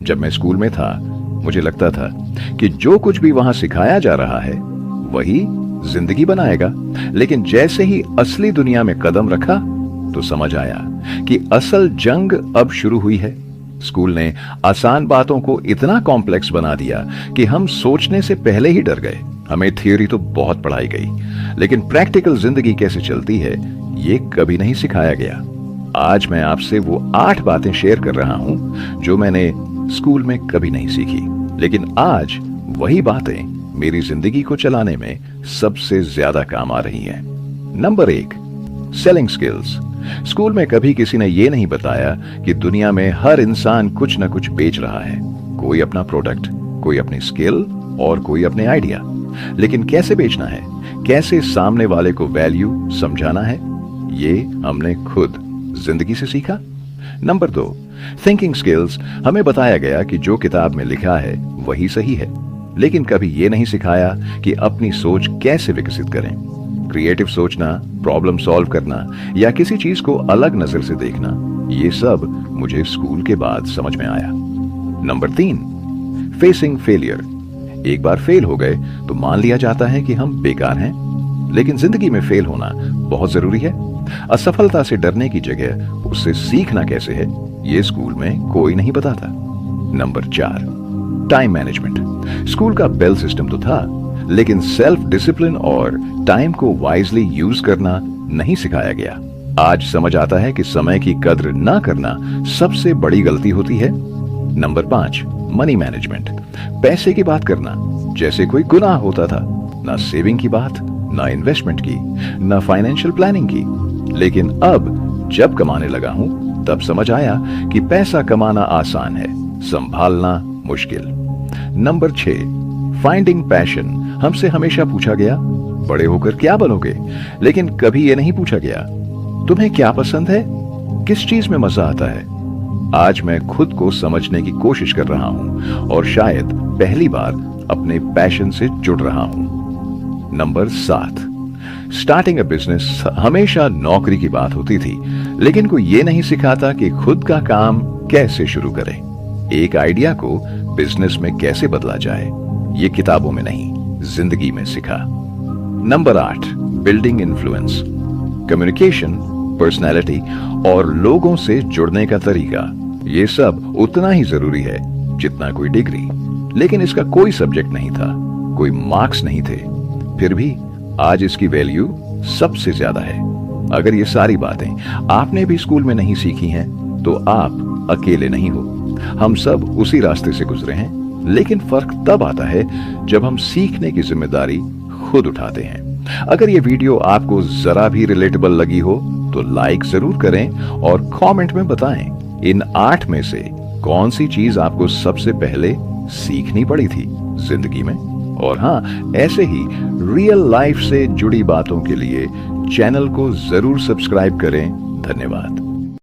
जब मैं स्कूल में था, मुझे लगता था कि जो कुछ भी वहां सिखाया जा रहा है वही जिंदगी बनाएगा। लेकिन जैसे ही असली दुनिया में कदम रखा तो समझ आया कि असल जंग अब शुरू हुई है। स्कूल ने आसान बातों को इतना कॉम्प्लेक्स बना दिया कि हम सोचने से पहले ही डर गए। हमें थियोरी तो बहुत पढ़ाई गई, लेकिन प्रैक्टिकल जिंदगी कैसे चलती है ये कभी नहीं सिखाया गया। आज मैं आपसे वो 8 बातें शेयर कर रहा हूं जो मैंने स्कूल में कभी नहीं सीखी, लेकिन आज वही बातें मेरी जिंदगी को चलाने में सबसे ज्यादा काम आ रही हैं। Number 1, selling skills. स्कूल में कभी किसी ने यह नहीं बताया कि दुनिया में हर इंसान कुछ ना कुछ बेच रहा है। कोई अपना प्रोडक्ट, कोई अपनी स्किल और कोई अपने आइडिया। लेकिन कैसे बेचना है, कैसे सामने वाले को वैल्यू समझाना है, ये हमने खुद जिंदगी से सीखा। Number 2, thinking skills. हमें बताया गया कि जो किताब में लिखा है वही सही है, लेकिन कभी यह नहीं सिखाया कि अपनी सोच कैसे विकसित करें। क्रिएटिव सोचना, प्रॉब्लम सॉल्व करना या किसी चीज को अलग नजर से देखना, ये सब मुझे स्कूल के बाद समझ में आया। Number 3, facing failure. एक बार फेल हो गए तो मान लिया जाता है कि हम बेकार हैं, लेकिन जिंदगी में फेल होना बहुत जरूरी है। असफलता से डरने की जगह उससे सीखना कैसे है, ये स्कूल में कोई नहीं बताता। Number 4, time management. स्कूल का बेल सिस्टम तो था, लेकिन सेल्फ डिसिप्लिन और टाइम को वाइजली यूज करना नहीं सिखाया गया। आज समझ आता है कि समय की कद्र ना करना सबसे बड़ी गलती होती है। Number 5, money management. पैसे की बात करना जैसे कोई गुनाह होता था। ना सेविंग की बात, ना इन्वेस्टमेंट की, ना फाइनेंशियल प्लानिंग की। लेकिन अब जब कमाने लगा हूं तब समझ आया कि पैसा कमाना आसान है, संभालना मुश्किल। Number 6, finding passion. हमसे हमेशा पूछा गया बड़े होकर क्या बनोगे, लेकिन कभी यह नहीं पूछा गया तुम्हें क्या पसंद है, किस चीज में मजा आता है। आज मैं खुद को समझने की कोशिश कर रहा हूं और शायद पहली बार अपने पैशन से जुड़ रहा हूं। Number 7, starting a business. हमेशा नौकरी की बात होती थी, लेकिन कोई ये नहीं सिखाता कि खुद का काम कैसे शुरू करें, एक आइडिया को बिजनेस में कैसे बदला जाए। ये किताबों में नहीं, जिंदगी में सिखा। Number 8, building influence. Communication, personality और लोगों से जुड़ने का तरीका, ये सब उतना ही जरूरी है जितना कोई डिग्री। लेकिन इसका कोई सब्जेक्ट नहीं था, कोई मार्क्स नहीं थे, फिर भी आज इसकी वैल्यू सबसे ज्यादा है। अगर ये सारी बातें आपने भी स्कूल में नहीं सीखी हैं तो आप अकेले नहीं हो। हम सब उसी रास्ते से गुजरे हैं, लेकिन फर्क तब आता है जब हम सीखने की जिम्मेदारी खुद उठाते हैं। अगर ये वीडियो आपको जरा भी रिलेटेबल लगी हो तो लाइक जरूर करें और कमेंट में बताएं इन 8 में से कौन सी चीज आपको सबसे पहले सीखनी पड़ी थी जिंदगी में। और हां, ऐसे ही रियल लाइफ से जुड़ी बातों के लिए चैनल को जरूर सब्सक्राइब करें। धन्यवाद।